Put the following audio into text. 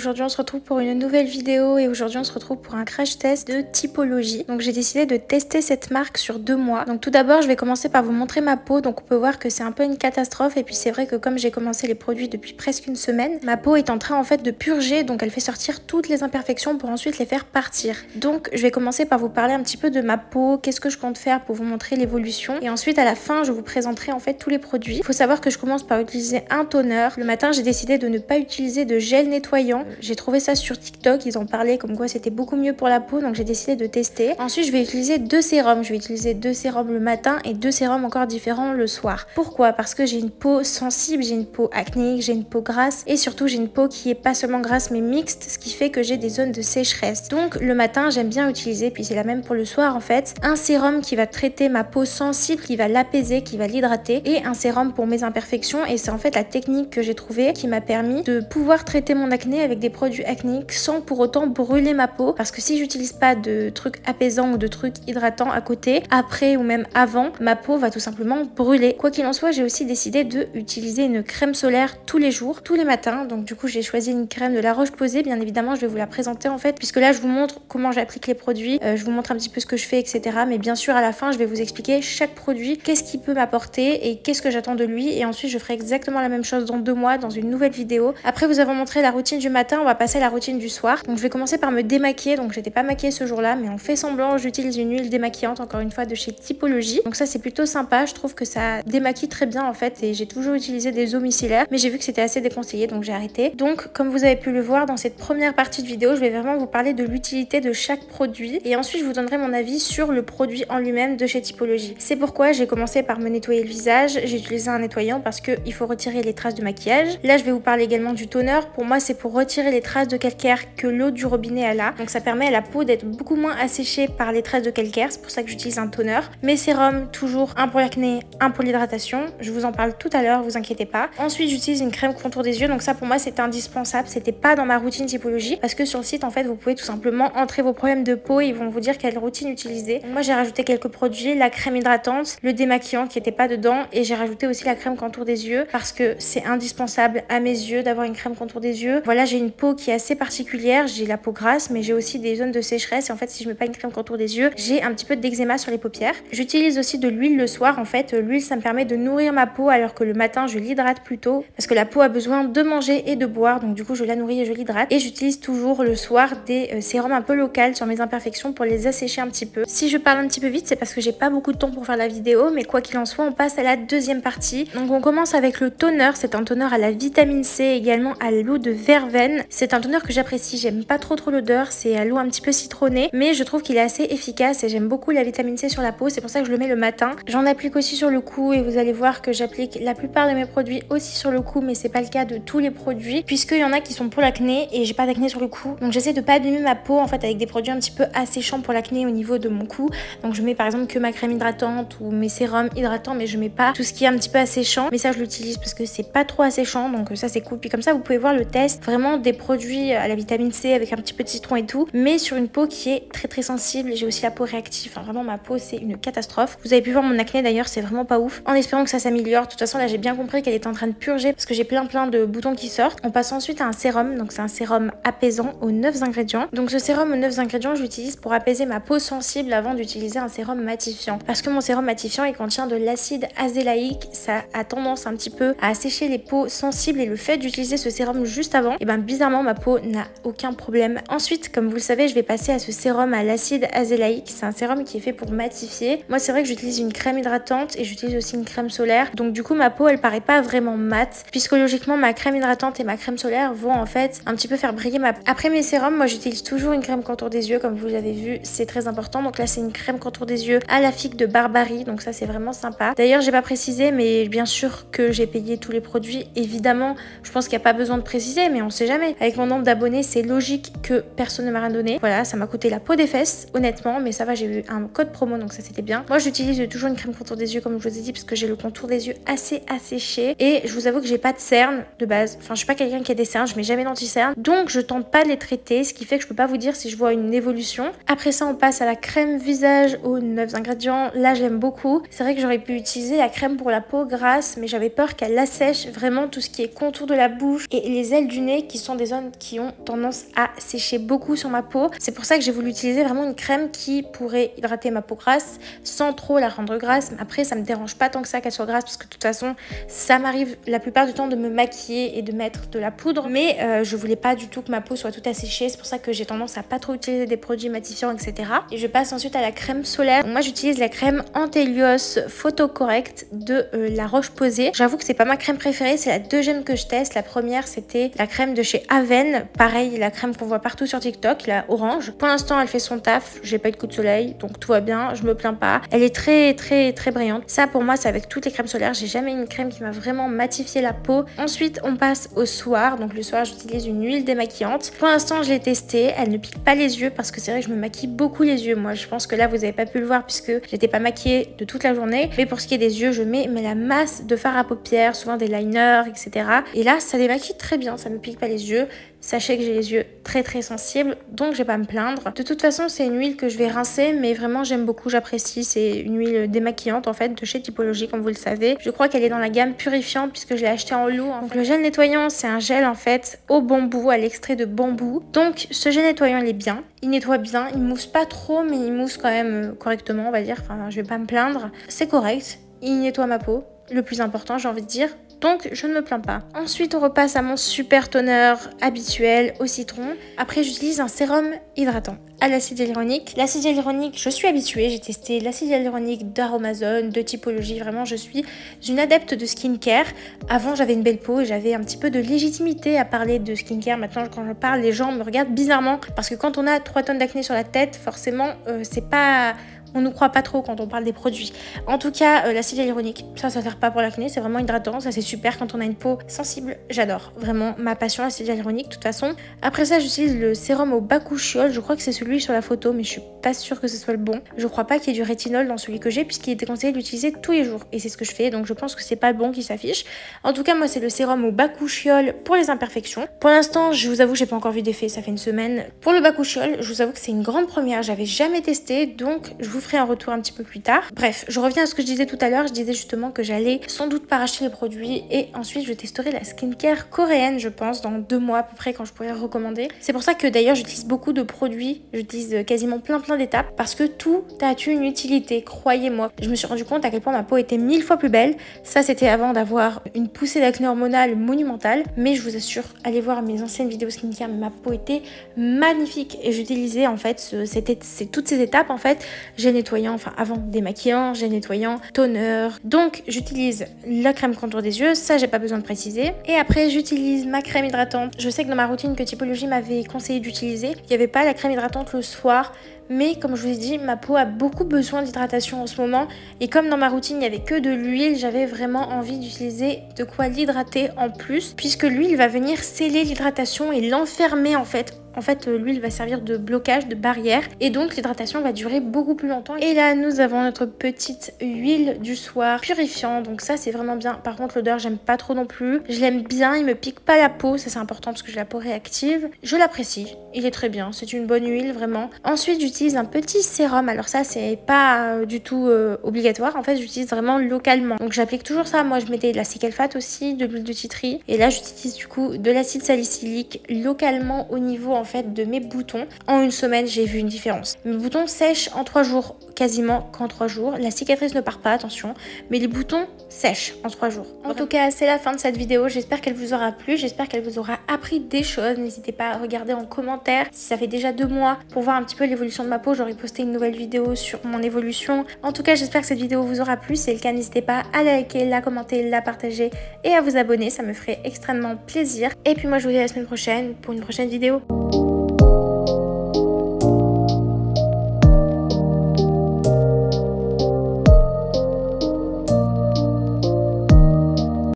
aujourd'hui on se retrouve pour une nouvelle vidéo et aujourd'hui on se retrouve pour un crash test de Typologie. Donc j'ai décidé de tester cette marque sur 2 mois. Donc tout d'abord je vais commencer par vous montrer ma peau. Donc on peut voir que c'est un peu une catastrophe et puis c'est vrai que comme j'ai commencé les produits depuis presque une semaine, ma peau est en train en fait de purger, donc elle fait sortir toutes les imperfections pour ensuite les faire partir. Donc je vais commencer par vous parler un petit peu de ma peau, qu'est-ce que je compte faire pour vous montrer l'évolution et ensuite à la fin je vous présenterai en fait tous les produits. Il faut savoir que je commence par utiliser un toner. Le matin j'ai décidé de ne pas utiliser de gel nettoyant. J'ai trouvé ça sur TikTok, ils en parlaient comme quoi c'était beaucoup mieux pour la peau, donc j'ai décidé de tester. Ensuite je vais utiliser 2 sérums. Je vais utiliser 2 sérums le matin et 2 sérums encore différents le soir. Pourquoi? Parce que j'ai une peau sensible, j'ai une peau acnéique, j'ai une peau grasse et surtout j'ai une peau qui est pas seulement grasse mais mixte, ce qui fait que j'ai des zones de sécheresse. Donc le matin j'aime bien utiliser, puis c'est la même pour le soir en fait, un sérum qui va traiter ma peau sensible, qui va l'apaiser, qui va l'hydrater, et un sérum pour mes imperfections. Et c'est en fait la technique que j'ai trouvée qui m'a permis de pouvoir traiter mon acné avec des produits acnéiques sans pour autant brûler ma peau, parce que si j'utilise pas de trucs apaisants ou de trucs hydratants à côté, après ou même avant, ma peau va tout simplement brûler. Quoi qu'il en soit, j'ai aussi décidé de utiliser une crème solaire tous les jours, tous les matins. Donc du coup j'ai choisi une crème de La Roche-Posay. Bien évidemment je vais vous la présenter en fait, puisque là je vous montre comment j'applique les produits, je vous montre un petit peu ce que je fais, etc. Mais bien sûr à la fin je vais vous expliquer chaque produit, qu'est-ce qu'il peut m'apporter et qu'est-ce que j'attends de lui. Et ensuite je ferai exactement la même chose dans 2 mois dans une nouvelle vidéo. Après vous avez montré la routine du matin, on va passer à la routine du soir. Donc je vais commencer par me démaquiller. Donc j'étais pas maquillée ce jour-là, mais on fait semblant. J'utilise une huile démaquillante, encore une fois de chez Typologie. Donc ça c'est plutôt sympa, je trouve que ça démaquille très bien en fait, et j'ai toujours utilisé des eaux micellaires, mais j'ai vu que c'était assez déconseillé donc j'ai arrêté. Donc comme vous avez pu le voir dans cette première partie de vidéo, je vais vraiment vous parler de l'utilité de chaque produit et ensuite je vous donnerai mon avis sur le produit en lui-même de chez Typologie. C'est pourquoi j'ai commencé par me nettoyer le visage. J'ai utilisé un nettoyant parce qu'il faut retirer les traces de maquillage. Là je vais vous parler également du toner. Pour moi c'est pour retirer les traces de calcaire que l'eau du robinet a là, donc ça permet à la peau d'être beaucoup moins asséchée par les traces de calcaire. C'est pour ça que j'utilise un toner. Mes sérums, toujours un pour l'acné, un pour l'hydratation. Je vous en parle tout à l'heure, vous inquiétez pas. Ensuite j'utilise une crème contour des yeux, donc ça pour moi c'était indispensable. C'était pas dans ma routine Typologie parce que sur le site en fait vous pouvez tout simplement entrer vos problèmes de peau et ils vont vous dire quelle routine utiliser. Donc moi j'ai rajouté quelques produits, la crème hydratante, le démaquillant qui était pas dedans, et j'ai rajouté aussi la crème contour des yeux parce que c'est indispensable à mes yeux d'avoir une crème contour des yeux. Voilà, j'ai une peau qui est assez particulière, j'ai la peau grasse mais j'ai aussi des zones de sécheresse et en fait si je mets pas une crème contour des yeux, j'ai un petit peu d'eczéma sur les paupières. J'utilise aussi de l'huile le soir. En fait l'huile ça me permet de nourrir ma peau alors que le matin je l'hydrate plutôt parce que la peau a besoin de manger et de boire, donc du coup je la nourris et je l'hydrate. Et j'utilise toujours le soir des sérums un peu locaux sur mes imperfections pour les assécher un petit peu. Si je parle un petit peu vite c'est parce que j'ai pas beaucoup de temps pour faire la vidéo, mais quoi qu'il en soit on passe à la deuxième partie. Donc on commence avec le toner. C'est un toner à la vitamine C, également à l'eau de verveine. C'est un toner que j'apprécie, j'aime pas trop l'odeur, c'est à l'eau un petit peu citronnée, mais je trouve qu'il est assez efficace et j'aime beaucoup la vitamine C sur la peau, c'est pour ça que je le mets le matin. J'en applique aussi sur le cou et vous allez voir que j'applique la plupart de mes produits aussi sur le cou, mais c'est pas le cas de tous les produits puisqu'il y en a qui sont pour l'acné et j'ai pas d'acné sur le cou, donc j'essaie de pas abîmer ma peau en fait avec des produits un petit peu asséchants pour l'acné au niveau de mon cou. Donc je mets par exemple que ma crème hydratante ou mes sérums hydratants, mais je mets pas tout ce qui est un petit peu asséchant, mais ça je l'utilise parce que c'est pas trop asséchant, donc ça c'est cool. Puis comme ça vous pouvez voir le test, vraiment des produits à la vitamine C avec un petit peu de citron et tout, mais sur une peau qui est très sensible. J'ai aussi la peau réactive, enfin vraiment ma peau c'est une catastrophe. Vous avez pu voir mon acné d'ailleurs, c'est vraiment pas ouf, en espérant que ça s'améliore. De toute façon là j'ai bien compris qu'elle est en train de purger parce que j'ai plein de boutons qui sortent. On passe ensuite à un sérum, donc c'est un sérum apaisant aux 9 ingrédients. Donc ce sérum aux 9 ingrédients je l'utilise pour apaiser ma peau sensible avant d'utiliser un sérum matifiant, parce que mon sérum matifiant il contient de l'acide azélaïque, ça a tendance un petit peu à assécher les peaux sensibles, et le fait d'utiliser ce sérum juste avant, et ben bizarrement ma peau n'a aucun problème. Ensuite comme vous le savez je vais passer à ce sérum à l'acide azélaïque. C'est un sérum qui est fait pour matifier. Moi c'est vrai que j'utilise une crème hydratante et j'utilise aussi une crème solaire, donc du coup ma peau elle paraît pas vraiment mate puisque logiquement ma crème hydratante et ma crème solaire vont en fait un petit peu faire briller ma peau. Après mes sérums, moi j'utilise toujours une crème contour des yeux comme vous l'avez vu, c'est très important. Donc là c'est une crème contour des yeux à la figue de Barbarie, donc ça c'est vraiment sympa. D'ailleurs j'ai pas précisé, mais bien sûr que j'ai payé tous les produits, évidemment je pense qu'il n'y a pas besoin de préciser, mais on sait jamais. Avec mon nombre d'abonnés c'est logique que personne ne m'a rien donné. Voilà, ça m'a coûté la peau des fesses honnêtement, mais ça va, j'ai eu un code promo donc ça c'était bien. Moi j'utilise toujours une crème contour des yeux comme je vous ai dit parce que j'ai le contour des yeux assez asséché, et je vous avoue que j'ai pas de cernes de base, enfin je suis pas quelqu'un qui a des cernes, je mets jamais d'anti-cernes, donc je tente pas de les traiter, ce qui fait que je peux pas vous dire si je vois une évolution. Après ça on passe à la crème visage aux 9 ingrédients. Là j'aime beaucoup, c'est vrai que j'aurais pu utiliser la crème pour la peau grasse, mais j'avais peur qu'elle assèche vraiment tout ce qui est contour de la bouche et les ailes du nez qui sont des zones qui ont tendance à sécher beaucoup sur ma peau. C'est pour ça que j'ai voulu utiliser vraiment une crème qui pourrait hydrater ma peau grasse sans trop la rendre grasse. Mais après, ça me dérange pas tant que ça qu'elle soit grasse parce que de toute façon, ça m'arrive la plupart du temps de me maquiller et de mettre de la poudre. Mais je voulais pas du tout que ma peau soit toute asséchée. C'est pour ça que j'ai tendance à pas trop utiliser des produits matifiants, etc. Et je passe ensuite à la crème solaire. Donc moi, j'utilise la crème Antelios Photo Correct de La Roche-Posay. J'avoue que c'est pas ma crème préférée, c'est la deuxième que je teste. La première, c'était la crème de chez Aven. Pareil, la crème qu'on voit partout sur TikTok, la orange. Pour l'instant, elle fait son taf. J'ai pas eu de coup de soleil, donc tout va bien. Je me plains pas. Elle est très, très, très brillante. Ça, pour moi, c'est avec toutes les crèmes solaires. J'ai jamais eu une crème qui m'a vraiment matifié la peau. Ensuite, on passe au soir. Donc le soir, j'utilise une huile démaquillante. Pour l'instant, je l'ai testée. Elle ne pique pas les yeux parce que c'est vrai que je me maquille beaucoup les yeux. Moi, je pense que là, vous avez pas pu le voir puisque j'étais pas maquillée de toute la journée. Mais pour ce qui est des yeux, je mets la masse de fard à paupières, souvent des liners, etc. Et là, ça démaquille très bien. Ça me pique pas les yeux. Sachez que j'ai les yeux très très sensibles, donc je vais pas me plaindre. De toute façon, c'est une huile que je vais rincer, mais vraiment j'aime beaucoup, j'apprécie. C'est une huile démaquillante en fait de chez Typologie, comme vous le savez. Je crois qu'elle est dans la gamme purifiant puisque je l'ai acheté en lot. Donc le gel nettoyant, c'est un gel en fait au bambou, à l'extrait de bambou. Donc ce gel nettoyant, il est bien. Il nettoie bien, il mousse pas trop, mais il mousse quand même correctement, on va dire. Enfin, je vais pas me plaindre. C'est correct, il nettoie ma peau. Le plus important, j'ai envie de dire. Donc je ne me plains pas. Ensuite on repasse à mon super toner habituel au citron. Après j'utilise un sérum hydratant à l'acide hyaluronique. L'acide hyaluronique, je suis habituée, j'ai testé l'acide hyaluronique d'Aromazone, de Typologie, vraiment je suis une adepte de skincare. Avant j'avais une belle peau et j'avais un petit peu de légitimité à parler de skincare. Maintenant quand je parle, les gens me regardent bizarrement parce que quand on a 3 tonnes d'acné sur la tête, forcément c'est pas... On nous croit pas trop quand on parle des produits. En tout cas, l'acide hyaluronique, ça sert pas pour l'acné, c'est vraiment hydratant, ça c'est super quand on a une peau sensible. J'adore, vraiment ma passion l'acide hyaluronique de toute façon. Après ça, j'utilise le sérum au bakuchiol, je crois que c'est celui sur la photo, mais je suis pas sûre que ce soit le bon. Je crois pas qu'il y ait du rétinol dans celui que j'ai puisqu'il était conseillé d'utiliser tous les jours et c'est ce que je fais, donc je pense que c'est pas le bon qui s'affiche. En tout cas, moi c'est le sérum au bakuchiol pour les imperfections. Pour l'instant, je vous avoue, j'ai pas encore vu d'effet, ça fait une semaine. Pour le bakuchiol, je vous avoue que c'est une grande première, j'avais jamais testé, donc je vous ferai un retour un petit peu plus tard. Bref, je reviens à ce que je disais tout à l'heure. Je disais justement que j'allais sans doute pas racheter les produits et ensuite je testerai la skincare coréenne, je pense, dans 2 mois à peu près quand je pourrais recommander. C'est pour ça que d'ailleurs j'utilise beaucoup de produits, j'utilise quasiment plein d'étapes parce que tout a une utilité, croyez-moi. Je me suis rendu compte à quel point ma peau était 1000 fois plus belle. Ça c'était avant d'avoir une poussée d'acné hormonale monumentale, mais je vous assure, allez voir mes anciennes vidéos skincare, ma peau était magnifique et j'utilisais en fait toutes ces étapes en fait. J'ai nettoyé enfin avant démaquillant, gel nettoyant, toner. Donc j'utilise la crème contour des yeux, ça j'ai pas besoin de préciser. Et après j'utilise ma crème hydratante. Je sais que dans ma routine que Typologie m'avait conseillé d'utiliser, il n'y avait pas la crème hydratante le soir. Mais comme je vous ai dit, ma peau a beaucoup besoin d'hydratation en ce moment. Et comme dans ma routine, il n'y avait que de l'huile, j'avais vraiment envie d'utiliser de quoi l'hydrater en plus. Puisque l'huile va venir sceller l'hydratation et l'enfermer en fait. En fait, l'huile va servir de blocage, de barrière. Et donc, l'hydratation va durer beaucoup plus longtemps. Et là, nous avons notre petite huile du soir purifiant. Donc ça, c'est vraiment bien. Par contre, l'odeur, j'aime pas trop non plus. Je l'aime bien, il me pique pas la peau. Ça, c'est important parce que j'ai la peau réactive. Je l'apprécie. Il est très bien. C'est une bonne huile, vraiment. Ensuite, j'utilise un petit sérum. Alors ça, c'est pas du tout obligatoire. En fait, j'utilise vraiment localement. Donc, j'applique toujours ça. Moi, je mettais de la cycalphate aussi, de l'huile de citri. Et là, j'utilise du coup de l'acide salicylique localement au niveau en fait de mes boutons. En une semaine, j'ai vu une différence. Mes boutons sèchent en 3 jours, quasiment qu'en 3 jours. La cicatrice ne part pas, attention, mais les boutons sèchent en 3 jours. En tout cas, c'est la fin de cette vidéo. J'espère qu'elle vous aura plu, j'espère qu'elle vous aura appris des choses. N'hésitez pas à regarder en commentaire si ça fait déjà 2 mois pour voir un petit peu l'évolution de ma peau. J'aurais posté une nouvelle vidéo sur mon évolution. En tout cas, j'espère que cette vidéo vous aura plu. Si c'est le cas, n'hésitez pas à la liker, la commenter, la partager et à vous abonner. Ça me ferait extrêmement plaisir. Et puis moi, je vous dis à la semaine prochaine pour une prochaine vidéo.